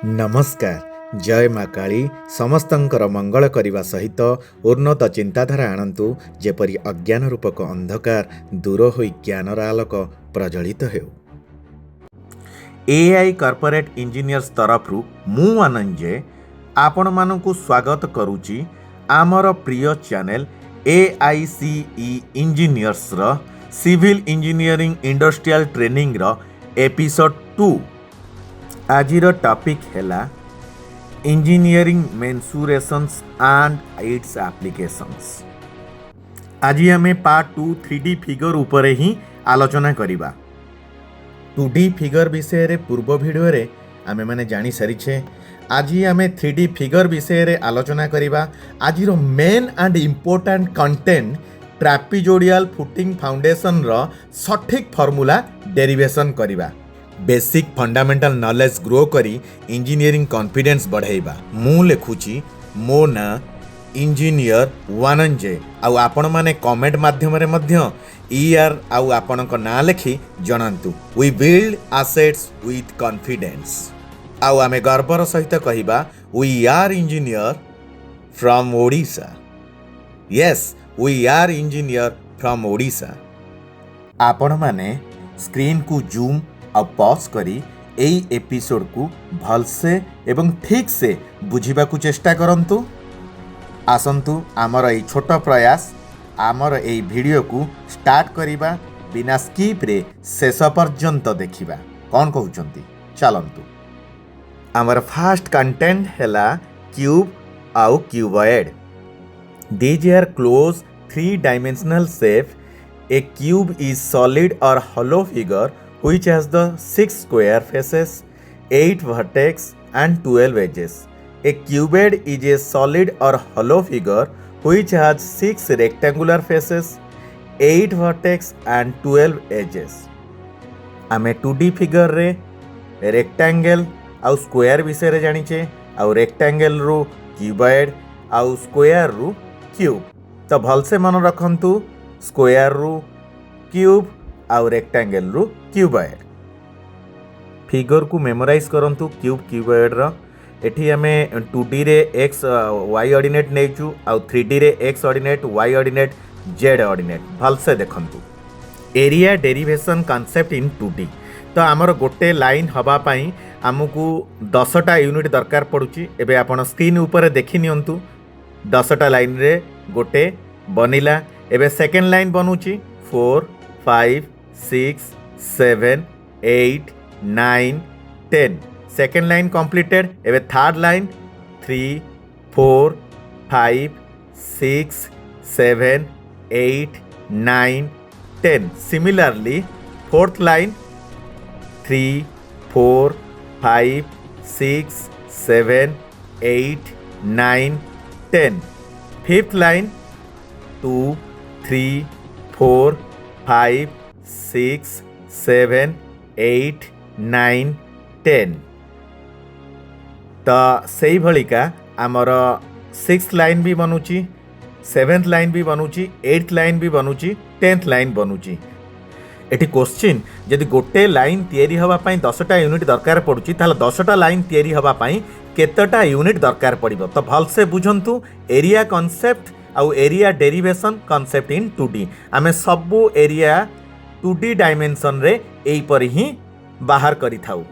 नमस्कार। जय माँ काली समस्तंकर मंगल करने सहित उन्नत चिंताधारा आणंतु जेपरी अज्ञान रूपक अंधकार दूर हो ज्ञानर आलोक प्रज्वलित हो। एआई कॉर्पोरेट इंजीनियर्स तरफ मु अनंजय आपण मानकु स्वागत करुची आमर प्रिय चैनल AICE इंजीनियर्स रो सिविल इंजीनियरिंग इंडस्ट्रियल ट्रेनिंग रो एपिसोड 2। आजिर टॉपिक हैला इंजीनियरिंग मेंसुरेशंस एंड इट्स एप्लीकेशंस। आज आम पार्ट 2 3D फिगर उपरे ही आलोचना करिबा। 2D फिगर विषय रे पूर्व वीडियो रे आमे माने जानी सारिछे। आज आम 3D फिगर विषय रे आलोचना करिबा। आजिर main and important content trapezoidal footing foundation रो सठिक फॉर्मूला डेरिवेशन करिबा। बेसिक फंडामेंटल नॉलेज ग्रो करी इंजीनियरिंग कॉन्फिडेंस बढ़ाइबा। मु लिखुची मो ना इंजीनियर ONEJAYA आउ आपण माने कमेंट माध्यम रे मध्य ईआर आउ आपण को ना लिखि जणांतु। We build assets with confidence. आउ आमे गर्वर सहित कहिबा we are engineer from Odisha. Yes, we are engineer from Odisha. आपण माने स्क्रीन को जूम और पॉज करी एई एपिसोड को भलसे एवं ठीक से बुझिबा को चेष्टा करंतु। आसंतु आमर एई छोट प्रयास आमर एई वीडियो को स्टार्ट करिबा बिना स्किप रे शेष पर्यंत देखिबा। कौन कहउचंती चलंतु। आमर फर्स्ट कंटेंट हैला क्यूब आउ cuboid. These are close 3-dimensional shape. A cube is solid or hollow figure which has the 6 square faces, 8 vertex and 12 edges. A cuboid is a solid or hollow figure which has 6 rectangular faces, 8 vertex and 12 edges. आमे 2D figure रे rectangle आउ square विषय रे जानिचे। आउ rectangle रु cuboid आउ square रु cube. तो भलसे मन रखंतु स्क्वायर रु क्यूब आउ रेक्टेंगल रु क्यूबॉइड। फिगर को मेमोराइज करंतु क्यूब क्यूबॉइड रो। एठी आमे 2D रे x y ऑर्डिनेट नेचु आउ 3D रे x ordinate y ordinate z ordinate. भलसे देखंतु एरिया डेरिवेशन कांसेप्ट इन 2D। तो आमर गोटे लाइन हवा पई हमकु 10टा यूनिट दरकार पड़ुची। एबे आपण स्क्रीन ऊपर देखि नियंतु 10टा लाइन रे गोटे बनिला। एबे सेकंड लाइन बनुची 4 5 6 7 8 9 10। Second line completed. एबे third line 3 4 5 6 7 8 9 10। Similarly fourth line 3 4 5 6 7 8 9 10। Fifth line 2 3 4 5 6 7 8 9 10। तो सही भलिका आमर 6th लाइन भी बनुची, 7th लाइन भी बनुची, 8th लाइन भी बनुची, 10th लाइन बनुची। एटी क्वेश्चन जदि गोटे लाइन तैयारी हवा पई 10टा यूनिट दरकार पड़ुची ताले 10टा लाइन तैयारी हवा पई केतटा यूनिट दरकार पड़िबो। तो भलसे बुझंतु एरिया कांसेप्ट आउ एरिया डेरिवेशन कांसेप्ट इन 2D। आमे सबु एरिया 2D डायमेंशन रे एई पर ही बाहर करि थाउ।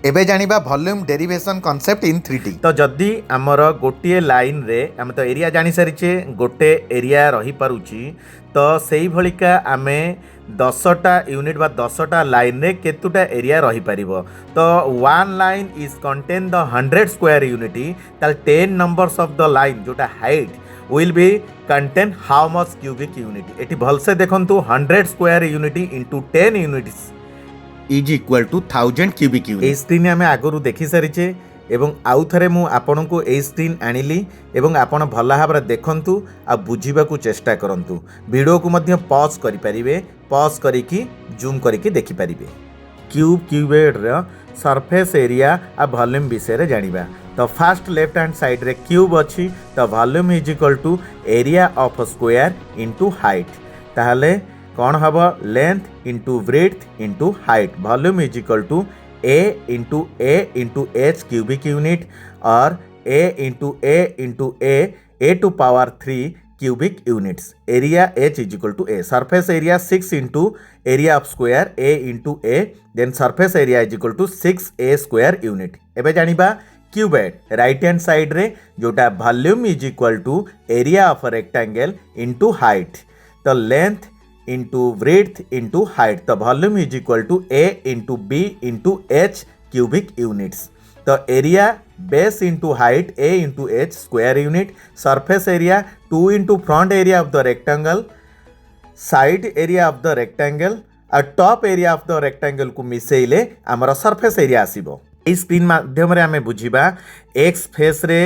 एबे जानिबा वॉल्यूम डेरिवेशन कांसेप्ट इन 3D। तो जदि आमर गोटे लाइन रे आमे तो एरिया जानि सारिचे गोटे एरिया रही पारुची। तो सेही भलिका आमे 10टा यूनिट बा 10टा लाइन रे केतुटा एरिया रही पारिबो। तो 1 line is contain the 100 square unity. ताल 10 नंबर्स ऑफ द लाइन जोटा height will be contain how much cubic unit। एटी भलसे देखंतु 100 square unity into 10 units is equal to 1000 cubic unit. ए स्क्रीन आमे आगरु देखि सारिचे एवं आउ थरे मु आपन को ए स्क्रीन आनिली एवं आपन भला भाबरे देखंतु आ बुझिबा को चेष्टा करंतु। वीडियो को मध्य पॉज करि परिबे, पॉज करिकि जूम करिकि देखि परिबे। क्यूब क्यूबॉइड रो सरफेस एरिया आ वॉल्यूम विषय रे जानिबा। तो फर्स्ट लेफ्ट हैंड साइड रे क्यूब अच्छी। तो volume is equal to area of square into height. ताहले कौन हम length into breadth into height. Volume is equal to into h cubic unit or a into a to power 3 cubic units. Area h is equal to a. Surface area 6 into area of square a into a, then surface area is equal to 6a square unit. एबे जानिबा cubed right hand side रे जोटा volume is equal to area of rectangle into height, तो length into breadth into height, तो volume is equal to a into b into h cubic units. तो area base into height a into h square unit, surface area 2 into front area of the rectangle, side area of the rectangle और top area of the rectangle को मिसेइले आमर surface area आसीबो. এই screen মাধ্যমে আমি বুঝিবা x ফেস্রে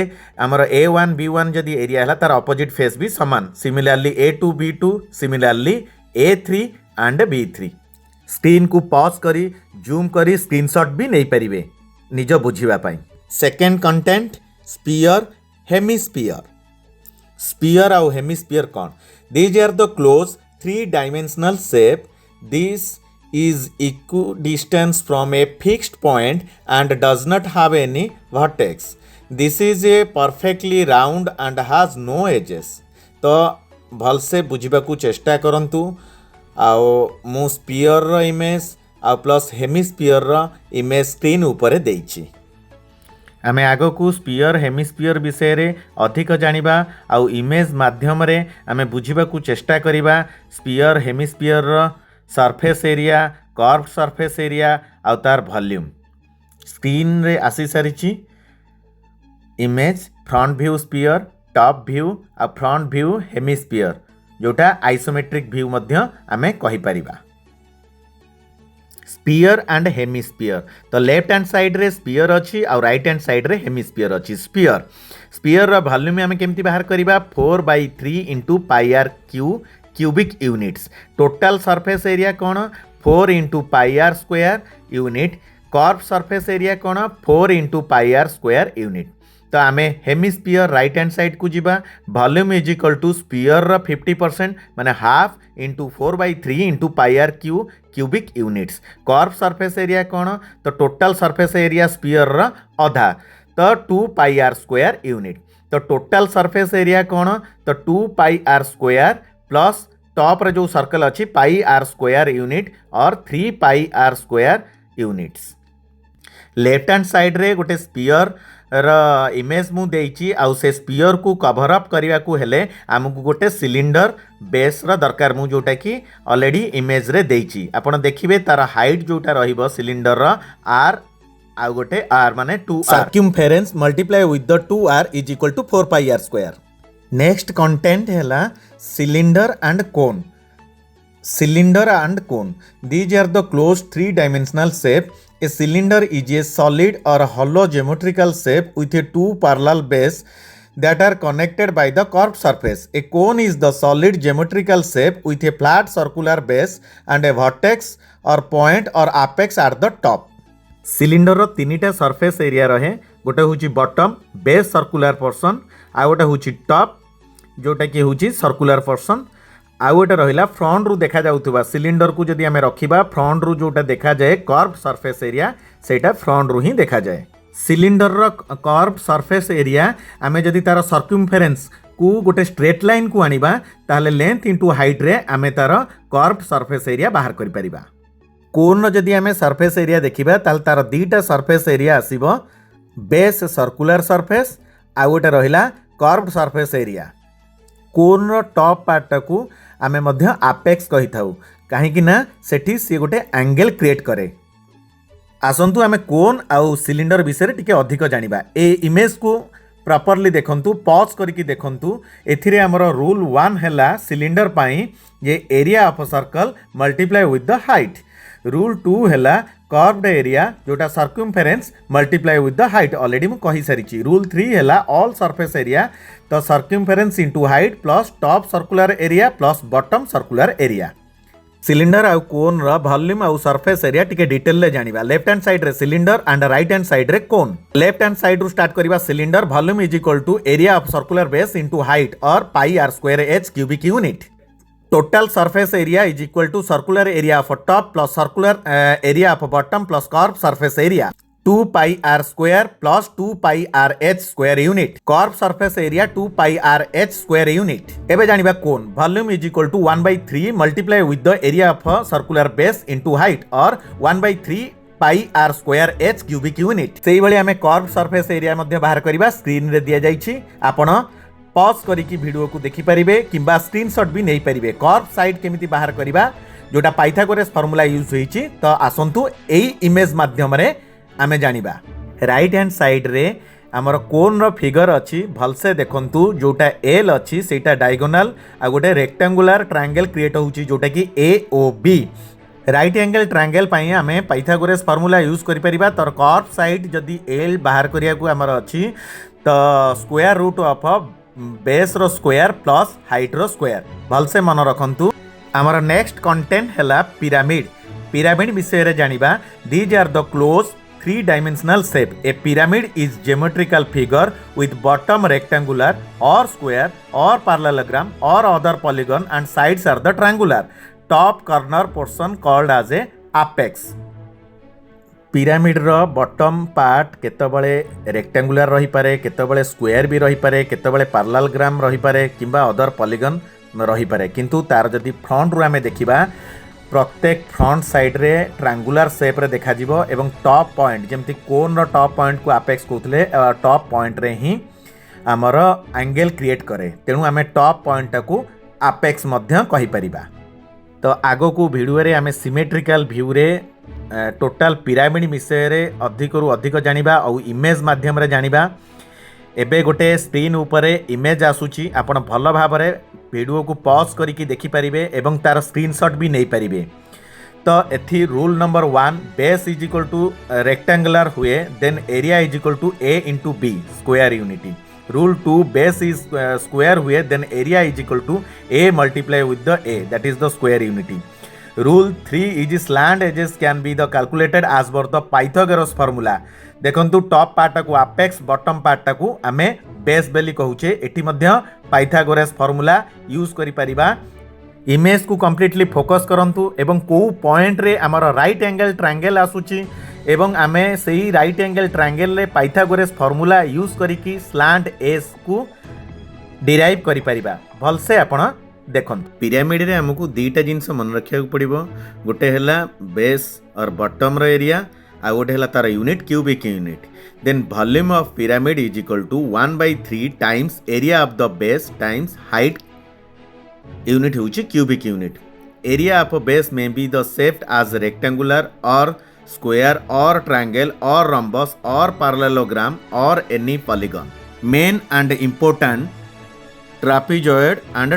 আমার A1 B1 যদি area হল তার অপোজিট ফেস भी সমান, similarly A2 B2, similarly A3 and B3. Screen को पॉज करी जूम करी स्क्रीनशॉट भी नहीं पारिबे निज बुझिबा पाई. Second content sphere hemisphere. Sphere आउ हेमिस्फीयर कौन? These are the close 3 dimensional shape. This is equidistant from a fixed point and does not have any vertex. This is a perfectly round and has no edges. तो भल से बुझा को चेष्टा करंतु. आओ मु स्पीयर रो इमेज आ प्लस हेमिस्फीयर रो image screen ऊपर देइछि. आमे आगो को स्पीयर हेमिस्फीयर विषय रे अधिक जानिबा आ इमेज माध्यम रे आमे बुझिबा को चेष्टा करिबा. स्पीयर हेमिस्फीयर रो surface area, curve surface area आ तार वॉल्यूम स्क्रीन रे आसी सारी. Image front view sphere, top view आ फ्रंट व्यू हेमिस्फीयर जोटा आइसोमेट्रिक व्यू मध्य आमे कहि परिबा. स्पीयर एंड हेमिस्फीयर, तो लेफ्ट हैंड साइड रे स्पीयर अच्छी और राइट हैंड साइड रे हेमिस्फीयर अच्छी. स्पीयर स्पीयर रो वॉल्यूम आमे केमती बाहर करिबा 4/3 इंटू पाई आर क्यू cubic units. Total surface area कौन 4 into pi r square unit. Curve surface area कौन 4 into pi r square unit. तो आमे हेमिस्फीयर राइट हैंड साइड को जीवा. Volume is equal to sphere 50% माने half into 4/3 into pi r cubic units. Curve surface area कौन, तो total surface area sphere अधा, तो 2 पाई आर स्क्वायर यूनिट. तो टोटल सरफेस एरिया कौन, तो 2 pi r square plus top रे जो सर्कल अच्छी पाई आर स्क्वायर यूनिट और 3 pi r square units. Left hand side रे गोटे स्पीयर इमेज मु देइची आउ से स्पीयर को कवर अप करने को हेले आमको गोटे सिलिंडर बेस दरकार मु जोटा कि ऑलरेडी इमेज रे देइची. आपण देखिबे तार हाइट जोटा रहिबो सिलिंडर आर आउ गोटे आर माने 2 circumference multiply with the 2r is equal to 4 pi r square. Next content है cylinder and cone. Cylinder and cone, these are the close 3 dimensional shape. A cylinder is a solid or hollow geometrical shape with a 2 parallel base that are connected by the curved surface. A cone is the solid geometrical shape with a flat circular base and a vertex or point or apex at the top. Cylinder तीनिटा surface area रहे. गोटे हूँ bottom base circular portion, आ गोटे हूँ top जोटा कि हूँ सर्कुलर पोर्शन, आ गोटे रहा फ्रंट रू देखा जाउथुबा. सिलिंडर को जदि आमे रखिबा फ्रंट रू जोटा देखा जाए कर्व सरफेस एरिया सेटा फ्रंट रू ही देखा जाए. सिलिंडर रो कर्व सरफेस एरिया आमे जदि तार सर्कमफेरेंस को गोटे स्ट्रेट लाइन को आनिबा ताले लेंथ इंटू हाइट रे आमे तार कर्व सरफेस एरिया बाहर करि परिबा. कोन जदि आमे सरफेस एरिया देखिबा ताल तार दीटा सरफेस एरिया आसीबो. बेस सर्कुलर सरफेस आ गोटे रहिला कर्व सरफेस एरिया. कोन रो टॉप पार्ट को आमे मध्य आपेक्स कहि थाउ काहेकि ना सेठी सी गोटे एंगल क्रिएट करे. आसंतु आमे कोन आउ सिलिंडर विषय टिके अधिक जानिबा. ए इमेज को प्रॉपर्ली देखंतु, पॉज करके देखंतु. एथिरे हमर रूल 1 हैला cylinder pi J area of circle multiply with the height. Rule 2 हैला कर्व्ड एरिया जोटा circumference multiply with the height. Already मु कहि सारिची. रूल 3 हैला ऑल सरफेस एरिया, तो circumference into height plus top circular area plus bottom circular area. Cylinder आउ कोन रा volume आउ surface area टिके डिटेल ले जानिबा. लेफ्ट हैंड साइड रे cylinder and right hand side रे कोन. लेफ्ट हैंड साइड रू स्टार्ट करिबा. Cylinder volume is equal to area of circular base into height or pi r square h cubic unit. total surface area is equal to circular area of top plus circular area of bottom plus curved surface area 2 pi r square plus 2 pi r h square unit. Curved surface area 2 pi r h square unit. एबे जानिबा कोन volume is equal to 1/3 multiply with the area of a circular base into height or 1/3 pi r square h cubic unit. सेही भली हमें curved surface area मध्ये बाहर करिबा screen रे दिया जाइछि आपण पॉज करिकी वीडियो को देखि परिबे किंबा स्क्रीनशॉट भी नहीं परिबे कर्व साइड केमिति बाहर करिबा जोटा पाइथागोरस फार्मूला यूज होईछि तो आसंतु एई इमेज माध्यम रे आमे जानिबा राइट हैंड साइड रे हमर कोन रो फिगर अछि भलसे देखंतु जोटा एल अछि सेटा डायगोनल आ गोटे रेक्टेंगुलर ट्रायंगल क्रिएट होउछि जोटा कि A O B right angle triangle पई आमे पाइथागोरस फार्मूला यूज करि परिबा तर कर्व साइड जदी एल बाहर करिया को हमर अछि तो स्क्वायर रूट ऑफ बेस रो स्क्वायर प्लस हाइट रो स्क्वायर भलसे मन रखंतु हमर नेक्स्ट कंटेंट हैला पिरामिड पिरामिड विषय रे जानिबा these are the close 3 dimensional shape. A pyramid is geometrical figure with bottom rectangular or square or parallelogram or other polygon and sides are the triangular. Top corner portion called as a apex. Pyramid रो bottom part केतबळे rectangular रही पारे केतबळे square भी रही पारे केतबळे parallelogram रही पारे किंबा अदर पॉलीगन रही पारे किंतु तार जदी फ्रंट रो आमे देखिबा प्रत्येक फ्रंट साइड रे ट्रायंगुलर शेप रे देखा जिवो एवं टॉप पॉइंट जेमति कोन रो टॉप पॉइंट को अपेक्स कहउतले टॉप पॉइंट रे ही हमर एंगल क्रिएट करे तेनु आमे टॉप पॉइंट को अपेक्स मध्य कहि परिबा तो आगो को वीडियो रे आमे सिमेट्रिकल व्यू रे टोटाल पिरामिड विषय रे अधिक रु अधिक जानिबा और इमेज माध्यम रे जानिबा एबे गोटे स्क्रीन उपरे इमेज आसुची आपण भल भाव रे वीडियो को पॉज करिकी देखि परिबे एवं तार स्क्रीनशॉट भी नहीं परिबे तो एथि rule number 1 base is equal to rectangular हुए then area is equal to a into b square units rule 2 base is square हुए then area is equal to a multiply with the a that is the square units rule 3 is slant edges can be the calculated as per the Pythagoras formula देखंतु top part को apex bottom part को आमे base बेली कहूचे eighty मध्य Pythagoras formula use करि परिबा image को completely focus करंतु एवं को पॉइंट रे हमर राइट एंगल ट्रायंगल आसुची एवं आमे सेही राइट एंगल ट्रायंगल रे पाइथागोरस फार्मूला यूज करिकी स्लैंट एस को डिराइव करि परिबा भलसे आपण देखन पिरामिड रे हमकु दीटा जिंस मन रखिया पड़िबो गोटे हैला बेस और बॉटम रो एरिया आ गोटे हैला तार unit cubic unit then volume of pyramid is equal to 1/3 times area of the base times height unit होची cubic unit area of base may be the shaped as rectangular or square or triangle or rhombus or parallelogram or any polygon main and important trapezoid and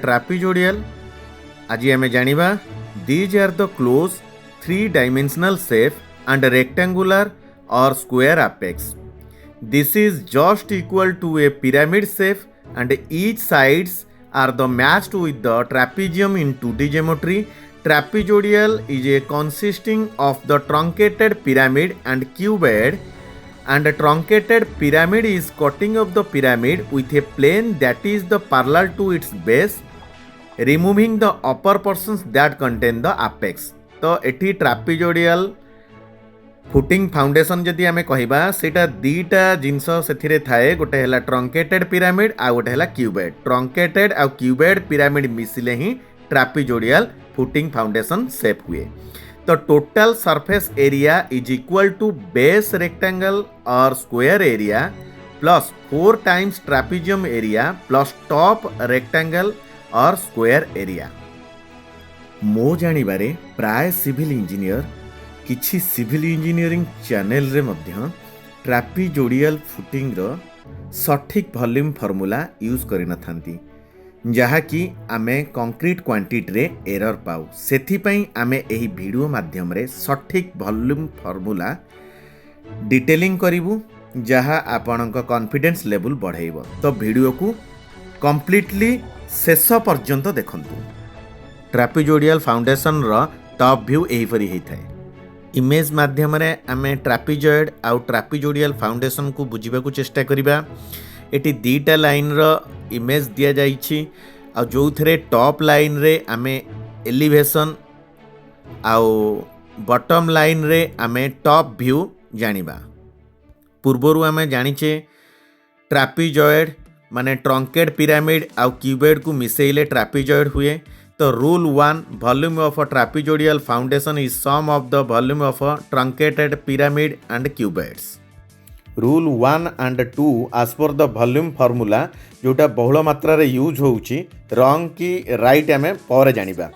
trapezoidal आज आम जानिबा these are the close 3 dimensional shape and rectangular or square apex. This is just equal to a pyramid shape and each sides are the matched with the trapezium in 2D geometry. Trapezoidal is a consisting of the truncated pyramid and cuboid and a truncated pyramid is cutting of the pyramid with a plane that is the parallel to its base removing the upper portions that contain the apex. तो एठी trapezoidal footing foundation जदि आमे कहिबा सेटा दीटा जिंस सेथिरे थाए गोटे हैला truncated pyramid आ गोटे हैला cuboid truncated आ cuboid pyramid मिसिले ही trapezoidal footing foundation shape हुए तो total surface area is equal to base rectangle or square area plus 4 times trapezium area plus top rectangle or square area मो जानिबारे प्राय civil engineer किछि civil engineering channel रे मध्य trapezoidal footing रो सठिक वॉल्यूम फार्मूला यूज करि न थांती जहाँकि आमे कंक्रीट क्वांटिटी रे एरर पाऊ सेथिपई आमे एही वीडियो माध्यम रे सठिक वॉल्यूम फार्मूला डिटेलिंग करिवु जहाँ आपनक कॉन्फिडेंस लेवल बढ़ाइबो तो वीडियो को कंप्लीटली शेष पर्यंत देखंतु ट्रापेजोइडल फाउंडेशन रो टॉप व्यू एही परि हेइ थाए इमेज माध्यम रे आमे ट्रापेजोइड आ ट्रापेजोइडल फाउंडेशन को बुझिबा को चेष्टा करिबा एटी दीटा लाइन रो इमेज दिया जाइछि आ जो थरे टॉप लाइन रे आमे एलिवेशन आउ बॉटम लाइन रे आमे टॉप व्यू जानिबा। पूर्वरु आमे जानिचे ट्रापिजॉइड माने ट्रंकेड पिरामिड आउ क्यूबॉइड को मिसेइले ट्रापिजॉइड हुए। तो rule 1 volume of a trapezoidal foundation is sum of the volume of a truncated pyramid and cuboids. Rule 1 and 2 as per the volume formula जोटा बहुल मात्रा रे यूज होउची रॉन्ग की राइट आमे पर जानिबा।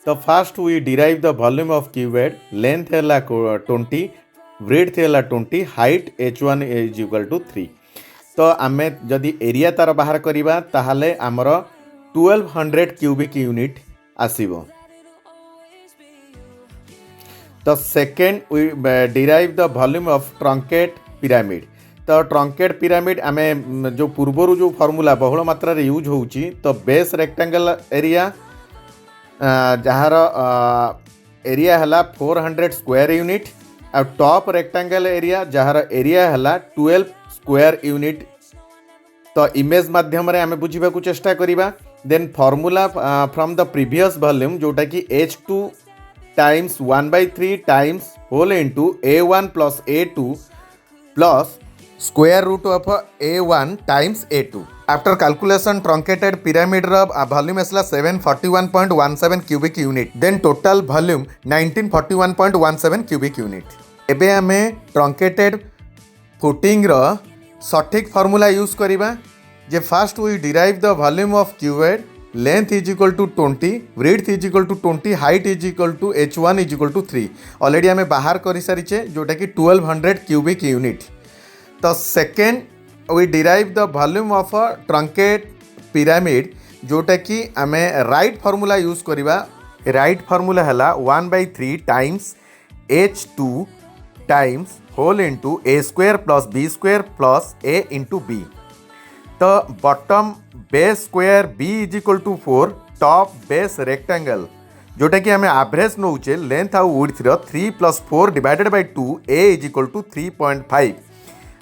तो first we derive the volume of cuboid length हैला 20 ब्रेड्थ हैला 20 height h1 is equal to 3। तो आमे जदि एरिया तार बाहर करिबा ताहाले हमर 1200 क्यूबिक यूनिट आसीबो। तो second we derive the volume of truncate pyramid. तो ट्रंकेट पिरामिड आमे जो पूर्वरु जो फार्मूला बहुल मात्रा रे यूज होउची तो बेस रेक्टेंगल एरिया जहार एरिया हला 400 स्क्वायर यूनिट और टॉप रेक्टेंगल एरिया जहार एरिया हला 12 स्क्वायर यूनिट। तो इमेज माध्यम रे आमे बुझिबा को चेष्टा करिबा। Then formula from the previous volume जोटा कि H2 times 1/3 times whole into A1 plus A2 plus square root of A1 times A2। After calculation truncated pyramid रो वॉल्यूम असला 741.17 cubic unit. Then total volume 1941.17 cubic unit. एबे आमे truncated footing रो सठिक formula use करिबा जे first we derive the volume of cuboid length is equal to 20 breadth is equal to 20 height is equal to h1 is equal to 3। Already आमे बाहर करि सारिचे जोटा कि 1200 क्यूबिक यूनिट। तो second we derive the volume of a truncate pyramid जोटा कि आमे राइट फार्मूला यूज करिबा। राइट फार्मूला हला 1/3 times h2 times whole into a square plus b square plus a into b। तो bottom base square b is equal to 4 top base rectangle जोटा कि आमे average नौचे लेंथ आउ width रो 3 plus 4 divided by 2 a is equal to 3.5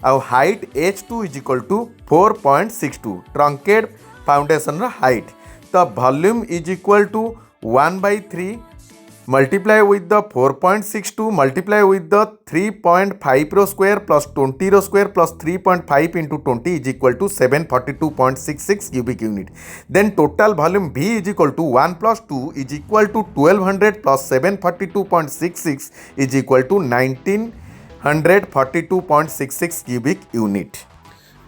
आउ height h2 is equal to 4.62 truncated foundation रो height. तो volume is equal to 1/3 multiply with the 4.62 multiply with the 3.5 रो स्क्वायर प्लस 20 रो square plus 3.5 into 20 is equal to 742.66 cubic unit. Then total volume V is equal to 1 plus 2 is equal to 1200 plus 742.66 is equal to 1942.66 cubic unit.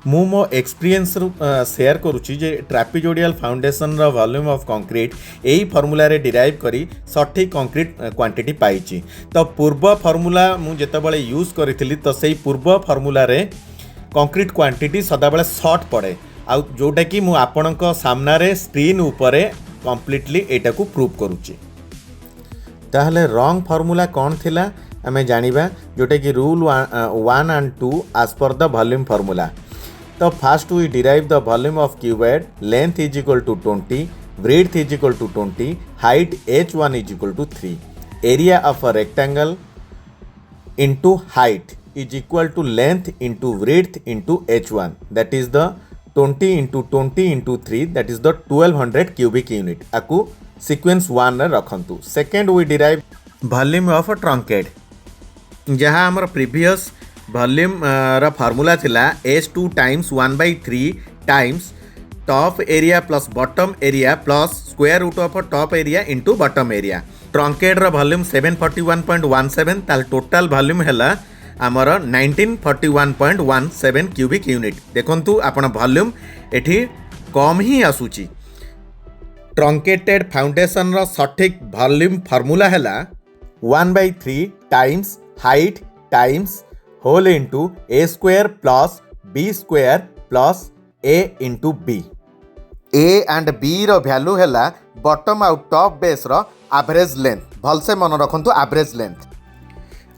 मु मो experience share करुच्ची जे trapezoidal foundation रो volume of concrete यही formula रे derive करी सठिक concrete quantity पाइची। तो पूर्व फार्मूला मु जेतेबेले यूज करिथिली तो सेही पूर्व फार्मूला रे कंक्रीट क्वांटिटी सदाबेले शॉर्ट पड़े आ जोटा कि मु आपणक सामना रे स्क्रीन ऊपर कंप्लीटली एटा को प्रूव करूची। ताहले रॉन्ग फार्मूला कौन थिला आमे जानिबा जोटा कि rule 1 and 2 as per the volume formula. तो first we derive the volume of cuboid length is equal to 20 breadth is equal to 20 height h1 is equal to 3 area of a rectangle into height is equal to length into breadth into h1 that is the 20 into 3 that is the 1200 cubic unit. आकु sequence 1 रे रखंतु। Second we derive volume of truncate जहाँ हमर previous volume रा formula थिला H2 times 1/3 times top area plus bottom area plus square root of top area into bottom area. Truncate रा volume 741.17 ताल total volume हैला आमर 1941.17 क्यूबिक यूनिट। देखंतु आपण वॉल्यूम एठी कम ही आसुची। ट्रंकेटेड फाउंडेशन रा सठिक वॉल्यूम फार्मूला हैला 1/3 times height times whole into a square plus b square plus a into b। a and b रो वैल्यू हैला बॉटम आउ टॉप बेस रो एवरेज लेंथ। भलसे मन रखंतु एवरेज लेंथ।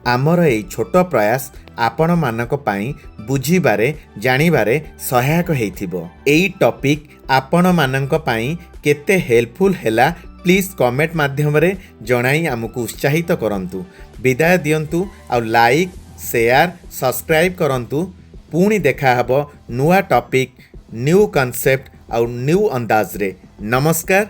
आमर ए छोट प्रयास आपण मानक पई बुझिबारे जानिबारे सहायक हेइथिबो। एई टॉपिक आपण मानक पई केते हेल्पफुल हैला प्लीज कमेंट माध्यम रे जणाई आमको उत्साहित करंतु। विदाय दियंतु आ लाइक शेयर सब्सक्राइब करंतु। पुणी देखा हबो नुआ टॉपिक न्यू कॉन्सेप्ट आउ न्यू अंदाज रे नमस्कार